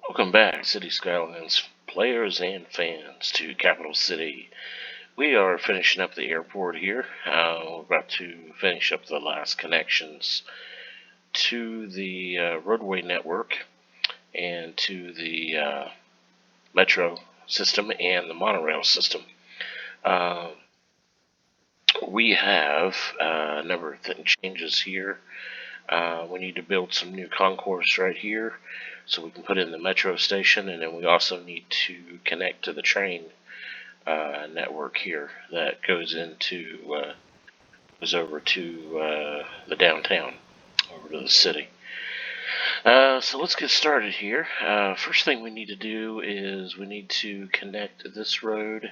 Welcome back, City Skylines players and fans, to Capital City. We are finishing up the airport here. We're about to finish up the last connections to the roadway network and to the metro system and the monorail system. We have a number of changes here. We need to build some new concourse right here so we can put in the metro station, and then we also need to connect to the train network here that goes over to the downtown, over to the city. So let's get started here. First thing we need to do is we need to connect this road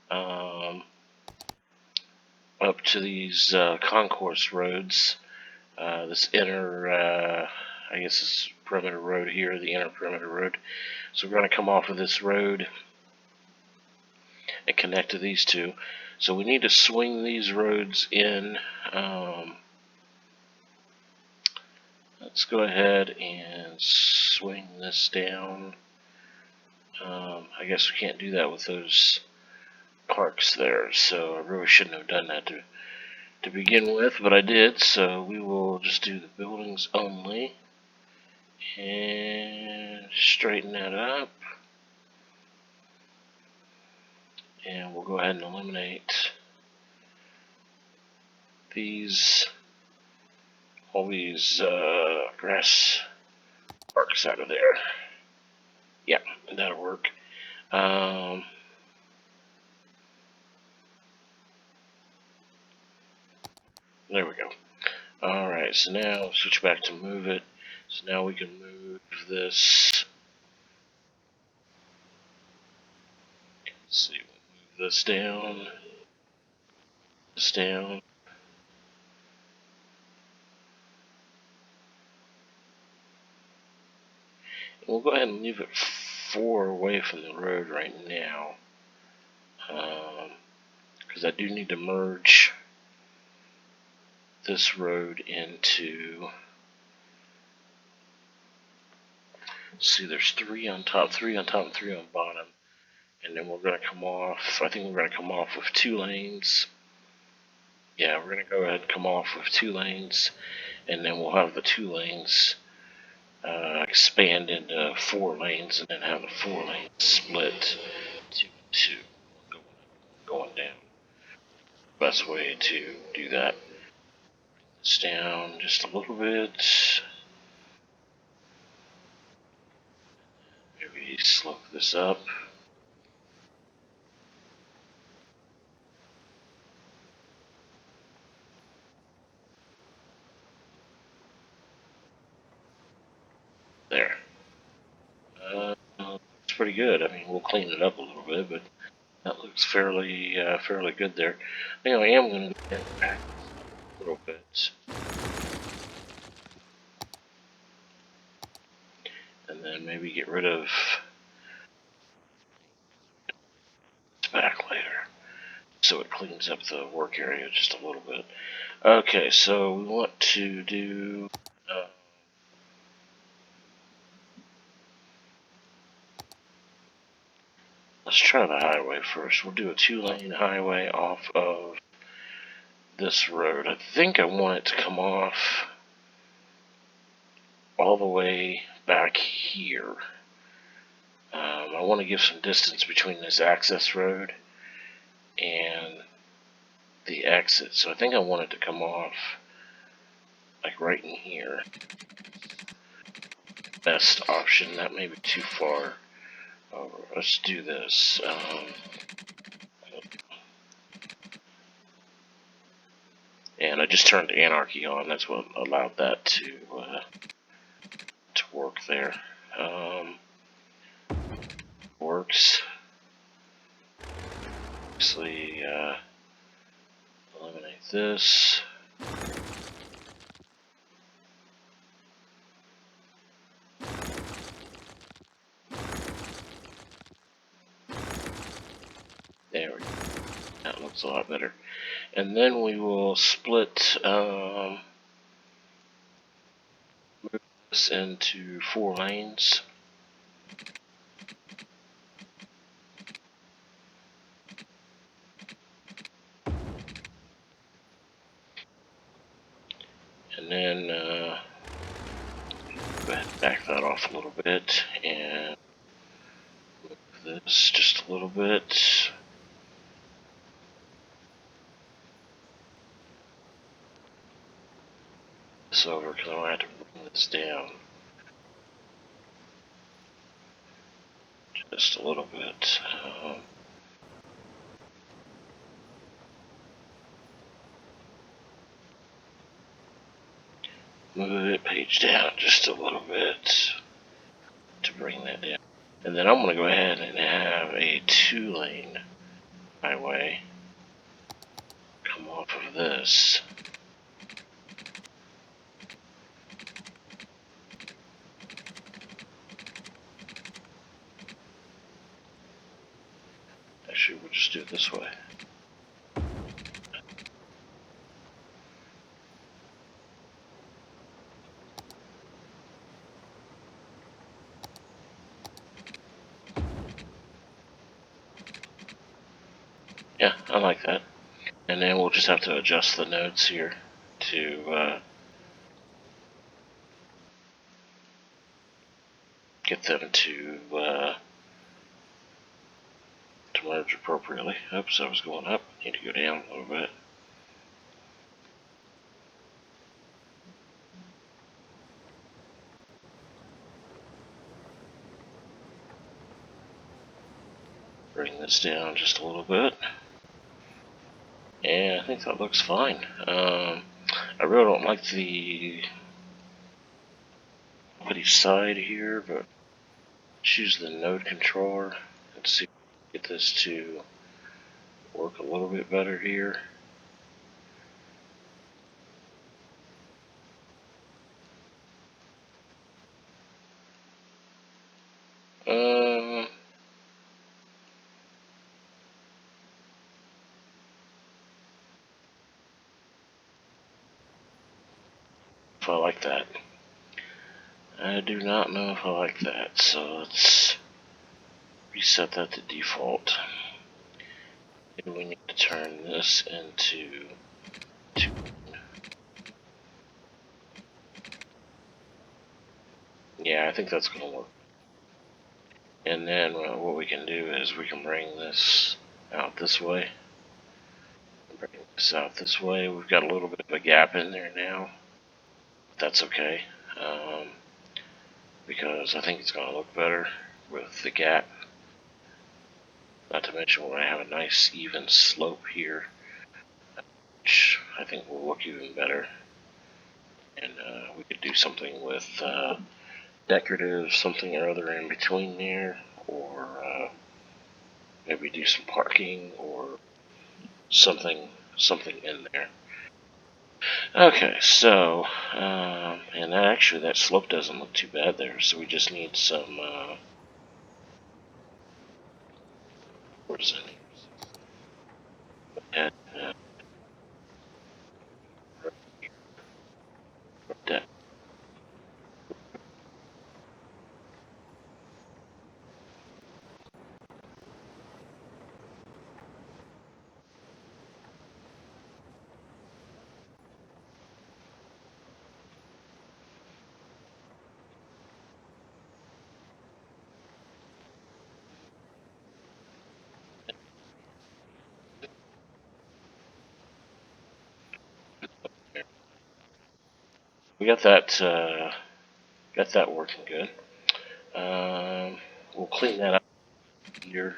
up to these concourse roads. This inner, I guess this perimeter road here, the inner perimeter road. So we're going to come off of this road and connect to these two. So we need to swing these roads in. Let's go ahead and swing this down. I guess we can't do that with those parks there, so I really shouldn't have done that to begin with, but I did, so we will just do the buildings only and straighten that up, and we'll go ahead and eliminate all these grass parks out of there. Yeah, that'll work. There we go. Alright, so now switch back to move it. So now we can move this. Let's see, we'll move this down. This down. We'll go ahead and leave it 4 away from the road right now. Because I do need to merge this road into, see, there's 3 on top, 3 on top, and 3 on bottom, and then we're going to come off, I think we're going to come off with 2 lanes. Yeah, we're going to go ahead and come off with 2 lanes, and then we'll have the 2 lanes expand into 4 lanes, and then have the 4 lanes split to 2 going down. Best way to do that. Bring this down just a little bit. Maybe slope this up. There. It's pretty good. I mean, we'll clean it up a little bit, but that looks fairly good there. I think I am going to get back a little bit, and then maybe get rid of this back later, so it cleans up the work area just a little bit. Okay, so we want to do. Let's try the highway first. We'll do a 2-lane highway off of this road. I think I want it to come off all the way back here. I want to give some distance between this access road and the exit. So I think I want it to come off like right in here. Best option. That may be too far over. Let's do this. And I just turned Anarchy on. That's what allowed that to work there. Works. Obviously, eliminate this. There we go. That looks a lot better. And then we will split, move this into 4 lanes. And then go ahead and back that off a little bit and move this just a little bit. This over because I'm going to have to bring this down just a little bit. Move it page down just a little bit to bring that down. And then I'm going to go ahead and have a 2-lane highway come off of this. Actually, we'll just do it this way. Yeah, I like that. And then we'll just have to adjust the nodes here to get them to merge appropriately. Oops, I was going up. Need to go down a little bit. Bring this down just a little bit. And I think that looks fine. I really don't like the side here, but choose the node controller and see if we can get this to work a little bit better here. If I like that. I do not know if I like that, so let's reset that to default. Maybe we need to turn this into 2. Yeah, I think that's going to work. And then what we can do is we can bring this out this way. Bring this out this way. We've got a little bit of a gap in there now. But that's okay. Because I think it's going to look better with the gap. Not to mention we're going to have a nice even slope here, which I think will look even better. And we could do something with decorative something or other in between there, or maybe do some parking or something in there. Okay, so and that slope doesn't look too bad there, so we just need some what is it? And, that. We got that working good. We'll clean that up here,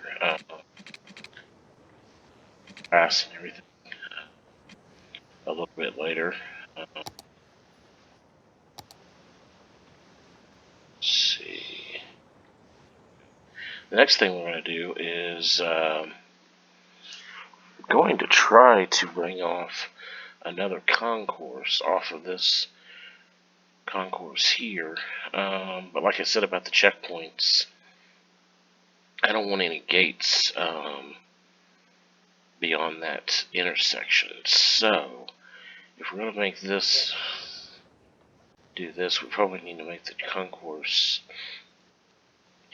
grass and everything a little bit later. Let's see. The next thing we're going to do is going to try to bring off another concourse off of this concourse here. But like I said about the checkpoints, I don't want any gates beyond that intersection. So if we're going to make this do this, we probably need to make the concourse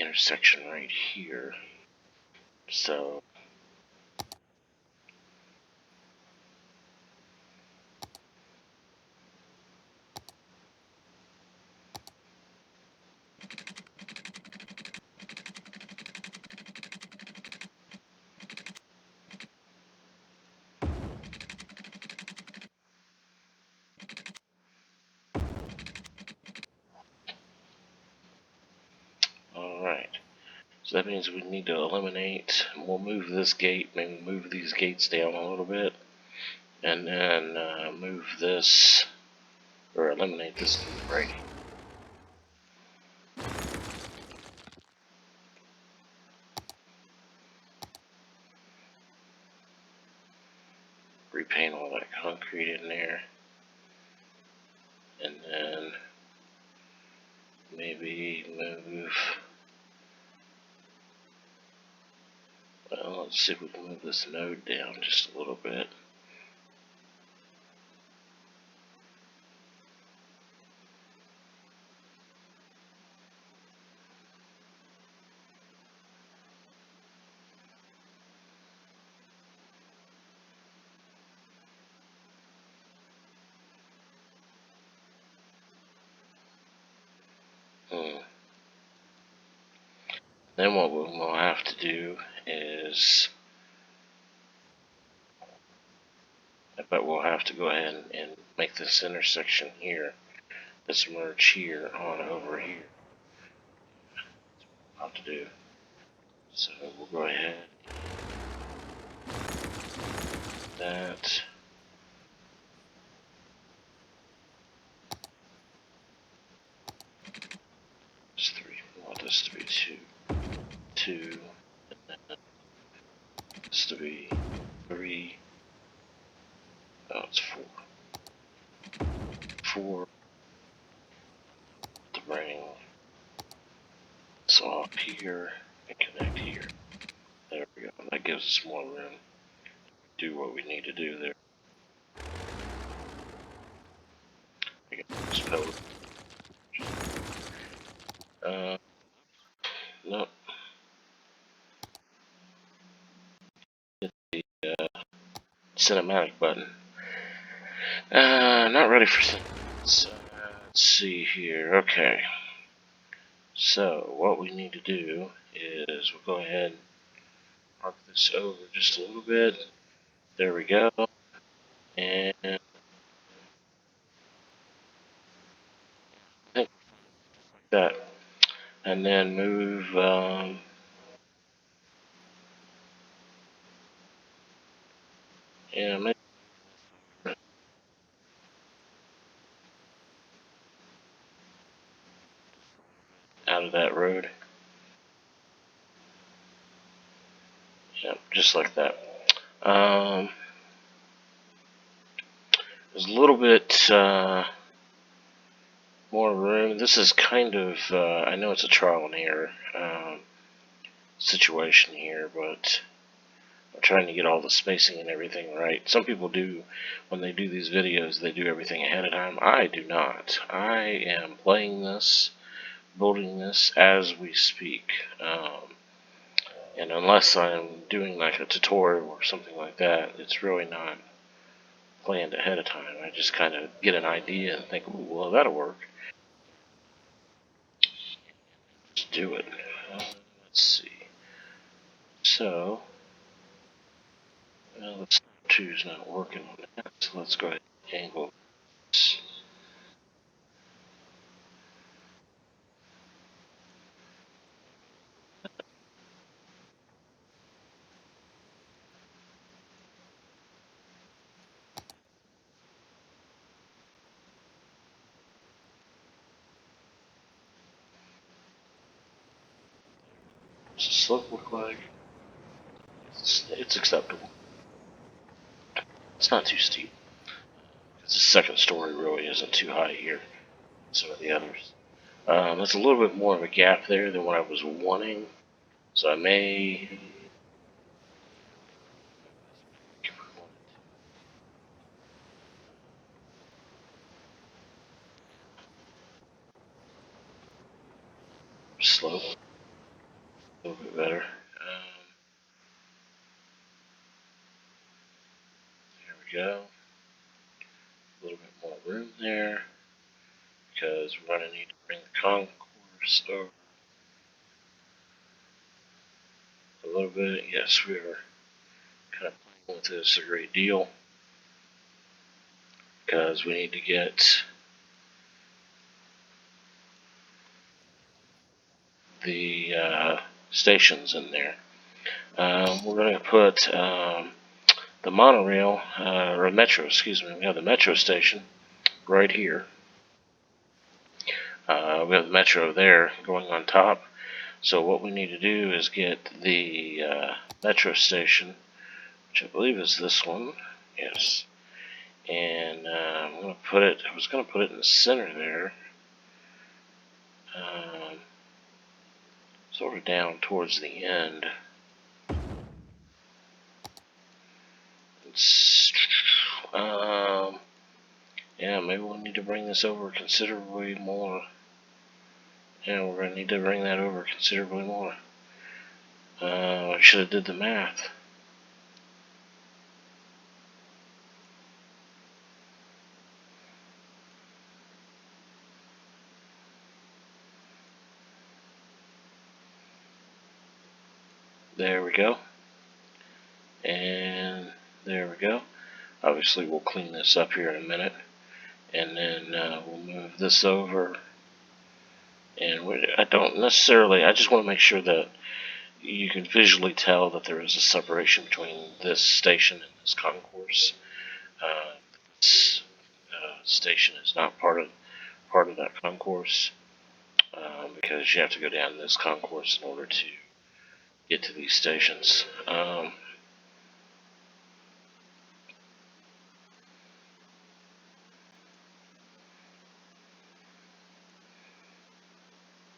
intersection right here. So alright. So that means we need to eliminate, we'll move this gate, maybe move these gates down a little bit, and then move this, or eliminate this right. Repaint all that concrete in there, and then maybe move, well, let's see if we can move this node down just a little bit. Then what we'll have to do is, I bet we'll have to go ahead and make this intersection here, this merge here on over here. That's what we'll have to do. So we'll go ahead and that. It's 3. We want this to be 2. 2. And then this to be 3. Oh, it's 4. 4. To bring this off here and connect here. There we go. That gives us more room to do what we need to do there. I got this code. Nope. Hit the cinematic button. Not ready for cinematics. Let's see here. Okay. So, what we need to do is we'll go ahead and arc this over just a little bit. There we go. And I think like that. And then move, yeah, maybe out of that road. Yep, just like that. There's a little bit more room. This is kind of, I know it's a trial and error situation here, but I'm trying to get all the spacing and everything right. Some people do, when they do these videos, they do everything ahead of time. I do not. I am playing this, building this as we speak. And unless I'm doing like a tutorial or something like that, it's really not planned ahead of time. I just kind of get an idea and think, ooh, well, that'll work. Let's do it. Let's see. So, let's 2's not working on that, so let's go ahead and angle this. What's the slope look like? It's acceptable. It's not too steep. The second story really isn't too high here. Some of the others. There's a little bit more of a gap there than what I was wanting, so I may slope. A little bit better. There we go. A little bit more room there, because we're going to need to bring the concourse over a little bit. Yes, we are kind of playing with this a great deal, because we need to get the stations in there. We're going to put the monorail, or metro, excuse me. We have the metro station right here. We have the metro there going on top. So what we need to do is get the metro station, which I believe is this one. Yes. And I'm going to put it, I was going to put it in the center there. Sort of down towards the end. Yeah, maybe we'll need to bring this over considerably more. Yeah, we're going to need to bring that over considerably more. I should have did the math. There we go. And there we go. Obviously, we'll clean this up here in a minute. And then we'll move this over. And I don't necessarily, I just want to make sure that you can visually tell that there is a separation between this station and this concourse. This station is not part of that concourse, because you have to go down this concourse in order to get to these stations.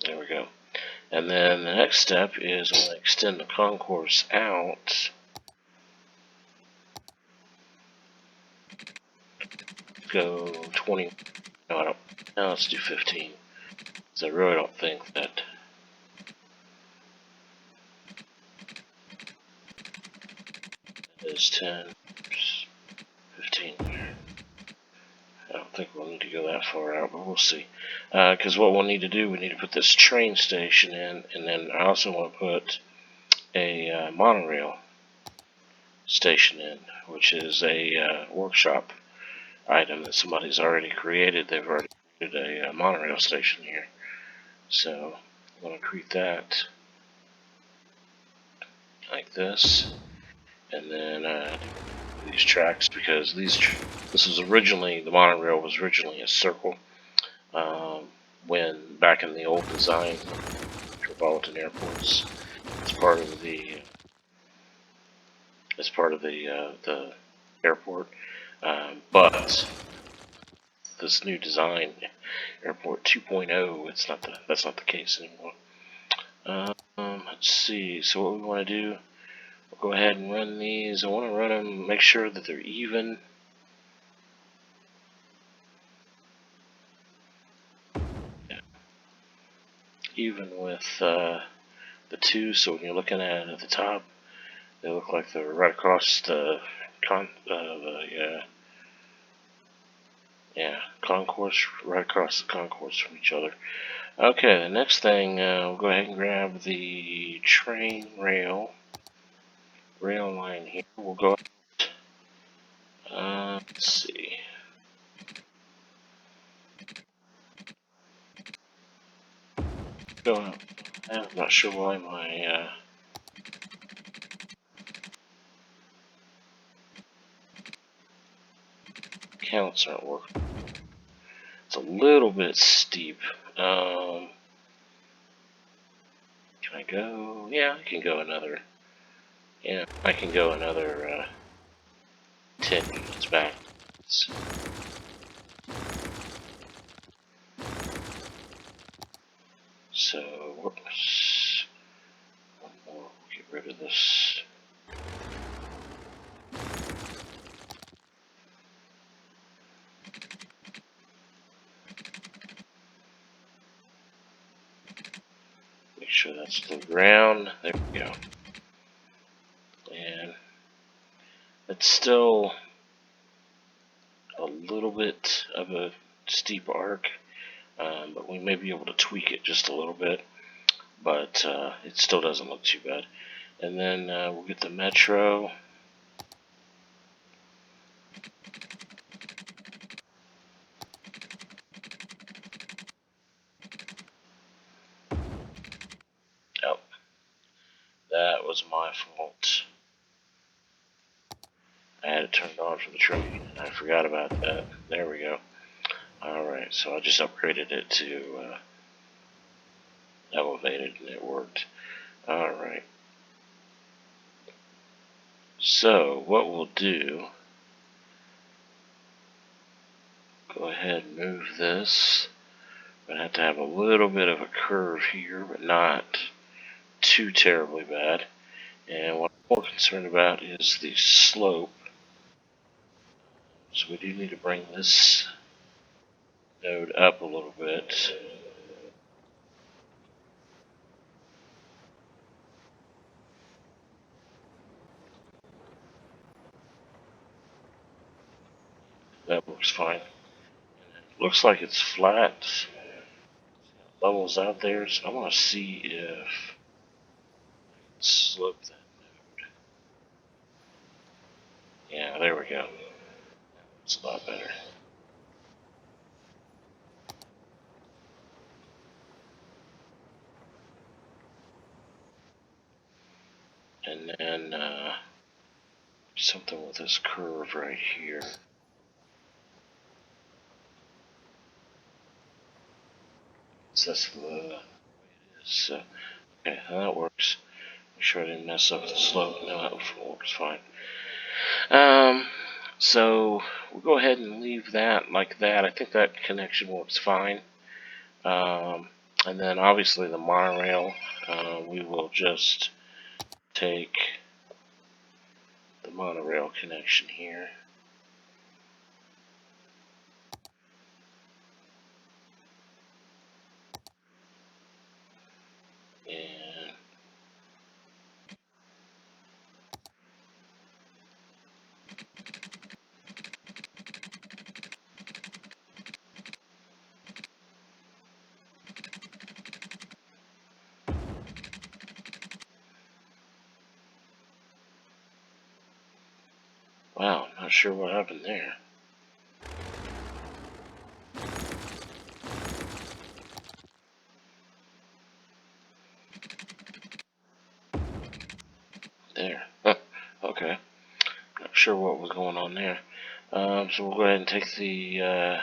There we go. And then the next step is I'm going to extend the concourse out. Go 20. No, I don't. No, let's do 15. Because I really don't think that. That is 10. 15 there. I don't think we'll need to go that far out, but we'll see. Because what we'll need to do, we need to put this train station in, and then I also want to put a monorail station in, which is a workshop item that somebody's already created. They've already created a monorail station here. So I'm going to create that like this, and then these tracks, because this was originally, the monorail was originally a circle when back in the old design metropolitan airports. It's part of the airport, but this new design, Airport 2.0, that's not the case anymore. Let's see. So what we want to do, we'll go ahead and run these. I want to run them, make sure that they're even. Yeah. Even with the two. So when you're looking at it at the top, they look like they're right across the concourse, right across the concourse from each other. Okay, the next thing, we'll go ahead and grab the train rail line here. We'll go, let's see. Go up. I'm not sure why my counts aren't working. It's a little bit steep. Can I go? Yeah, I can go another. Yeah, I can go another 10 units back. So, whoops. One more. We'll get rid of this. Make sure that's the ground. There we go. And it's still a little bit of a steep arc, but we may be able to tweak it just a little bit. But it still doesn't look too bad. And then we'll get the metro. Oh, that was my fault. I had it turned on for the train, and I forgot about that. There we go. Alright, so I just upgraded it to elevated, and it worked. Alright. So, what we'll do, go ahead and move this. I'm going to have to have a little bit of a curve here, but not too terribly bad. And what I'm more concerned about is the slope. So we do need to bring this node up a little bit. That works fine. And it looks like it's flat. Levels out there, so I want to see if I can slope that node. Yeah, there we go. It's a lot better. And then something with this curve right here. So that's the way it is. So, okay, that works. Make sure I didn't mess up the slope. No, that works fine. So we'll go ahead and leave that like that. I think that connection works fine. And then obviously the monorail, we will just take the monorail connection here. And wow, not sure what happened there. There. Huh. Okay. Not sure what was going on there. So we'll go ahead and take the,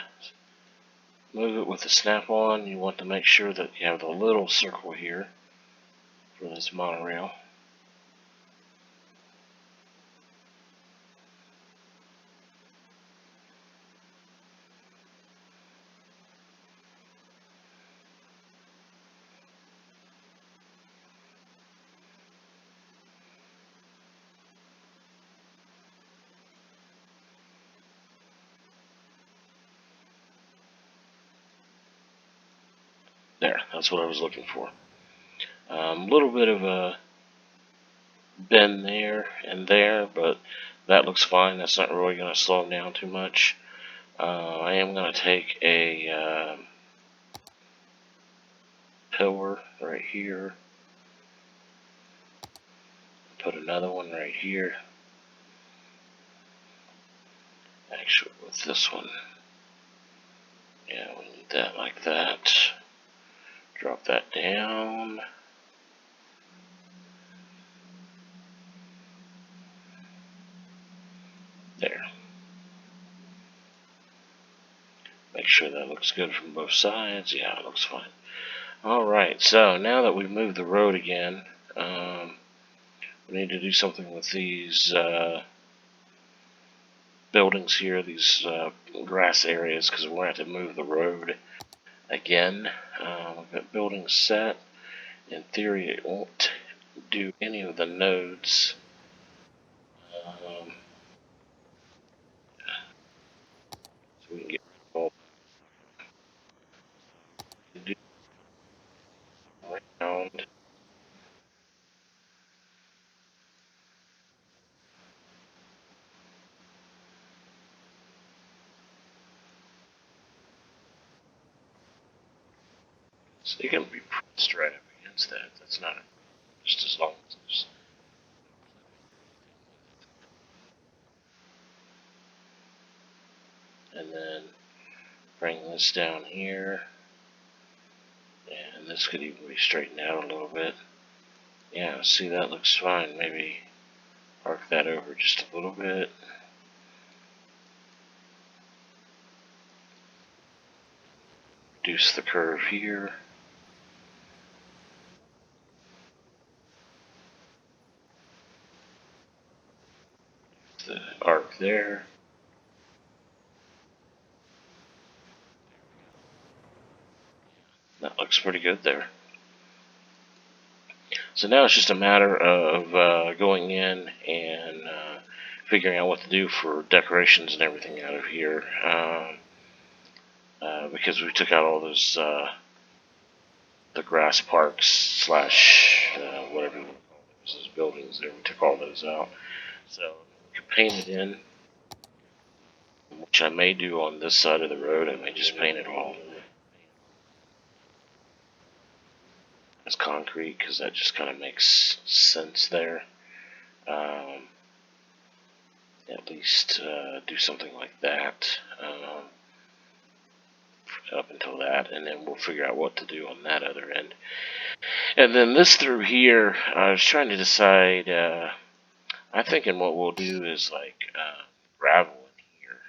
move it with the snap-on. You want to make sure that you have the little circle here for this monorail. There, that's what I was looking for. A little bit of a bend there and there, but that looks fine. That's not really going to slow them down too much. I am going to take a pillar right here, put another one right here. Actually, with this one, yeah, we need that like that. Drop that down. There. Make sure that looks good from both sides. Yeah, it looks fine. Alright, so now that we've moved the road again, we need to do something with these buildings here, these grass areas, because we're going to have to move the road again. We've got buildings set. In theory, it won't do any of the nodes. So we can get rid of all do around. So you can be pressed right up against that. That's not just as long as there's. And then bring this down here. And this could even be straightened out a little bit. Yeah, see, that looks fine. Maybe arc that over just a little bit. Reduce the curve here. The arc there. That looks pretty good there. So now it's just a matter of going in and figuring out what to do for decorations and everything out of here. Because we took out all those the grass parks slash whatever you want to call those buildings there. We took all those out. So we can paint it in, which I may do on this side of the road. I may just paint it all as concrete because that just kind of makes sense there. At least do something like that up until that, and then we'll figure out what to do on that other end. And then this through here, I was trying to decide. I'm thinking what we'll do is like gravel in here,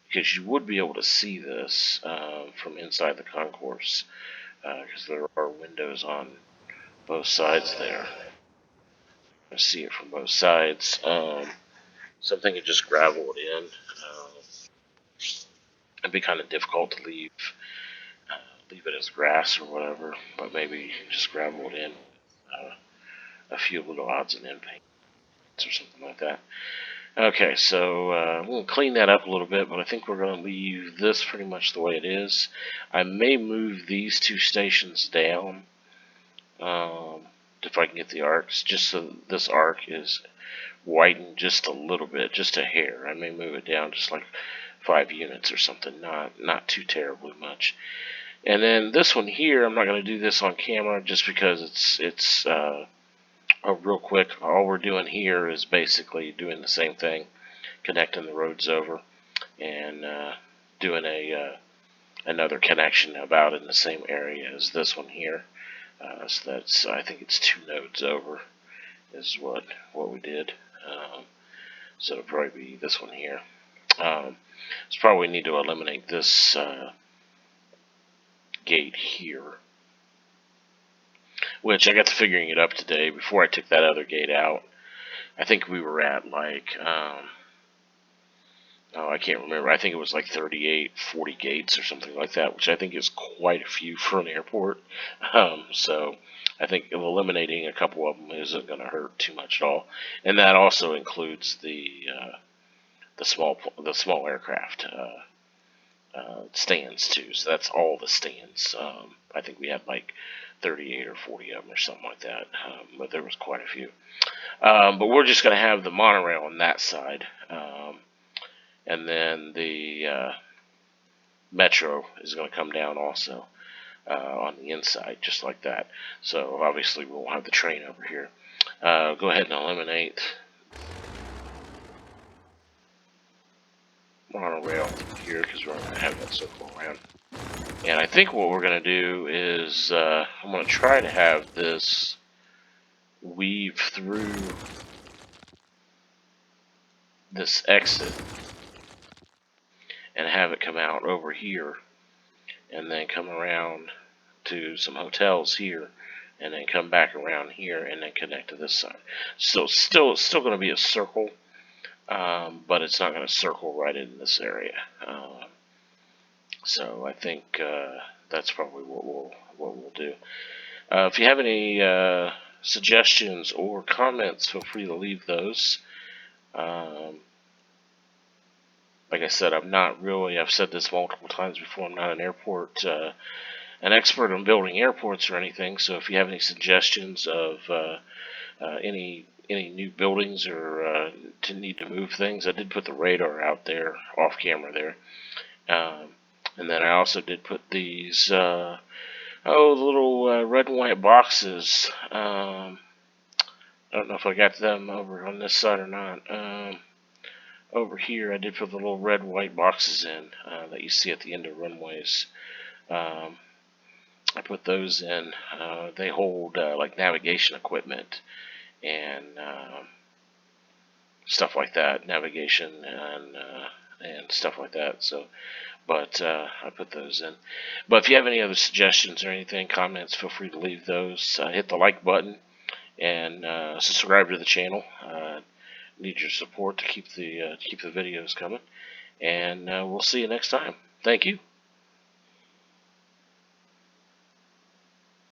because you would be able to see this from inside the concourse, because there are windows on both sides there. I see it from both sides. So I'm thinking just gravel it in. It'd be kind of difficult to leave it as grass or whatever, but maybe just gravel it in, a few little odds and end paints or something like that. Okay, so we'll clean that up a little bit, but I think we're going to leave this pretty much the way it is. I may move these two stations down if I can get the arcs, just so this arc is widened just a little bit, just a hair. I may move it down just like 5 units or something, not too terribly much. And then this one here, I'm not going to do this on camera just because it's real quick. All we're doing here is basically doing the same thing, connecting the roads over and doing another connection about in the same area as this one here. So that's, I think it's 2 nodes over is what we did. So it'll probably be this one here. So probably need to eliminate this gate here, which I got to figuring it up today before I took that other gate out. I think we were at like, I can't remember. I think it was like 38, 40 gates or something like that, which I think is quite a few for an airport. So I think eliminating a couple of them isn't going to hurt too much at all. And that also includes the small aircraft stands too. So that's all the stands. I think we had like 38 or 40 of them or something like that. But there was quite a few. But we're just going to have the monorail on that side. And then the metro is going to come down also on the inside, just like that. So obviously we won't have the train over here. Go ahead and eliminate monorail here because we're going to have that circle around. And I think what we're going to do is I'm going to try to have this weave through this exit and have it come out over here and then come around to some hotels here and then come back around here and then connect to this side. So still going to be a circle, but it's not going to circle right in this area. So I think that's probably what we'll do. If you have any suggestions or comments, feel free to leave those. Like I said, I've said this multiple times before, I'm not an expert on building airports or anything, so if you have any suggestions of any new buildings or to need to move things, I did put the radar out there, off camera there. And then I also did put these, little red and white boxes. I don't know if I got them over on this side or not. Over here, I did put the little red and white boxes in that you see at the end of runways. I put those in. They hold like navigation equipment and stuff like that, navigation and stuff like that. So, but I put those in. But if you have any other suggestions or anything, comments, feel free to leave those. Hit the like button and subscribe to the channel. Need your support to keep the videos coming, and we'll see you next time. Thank you.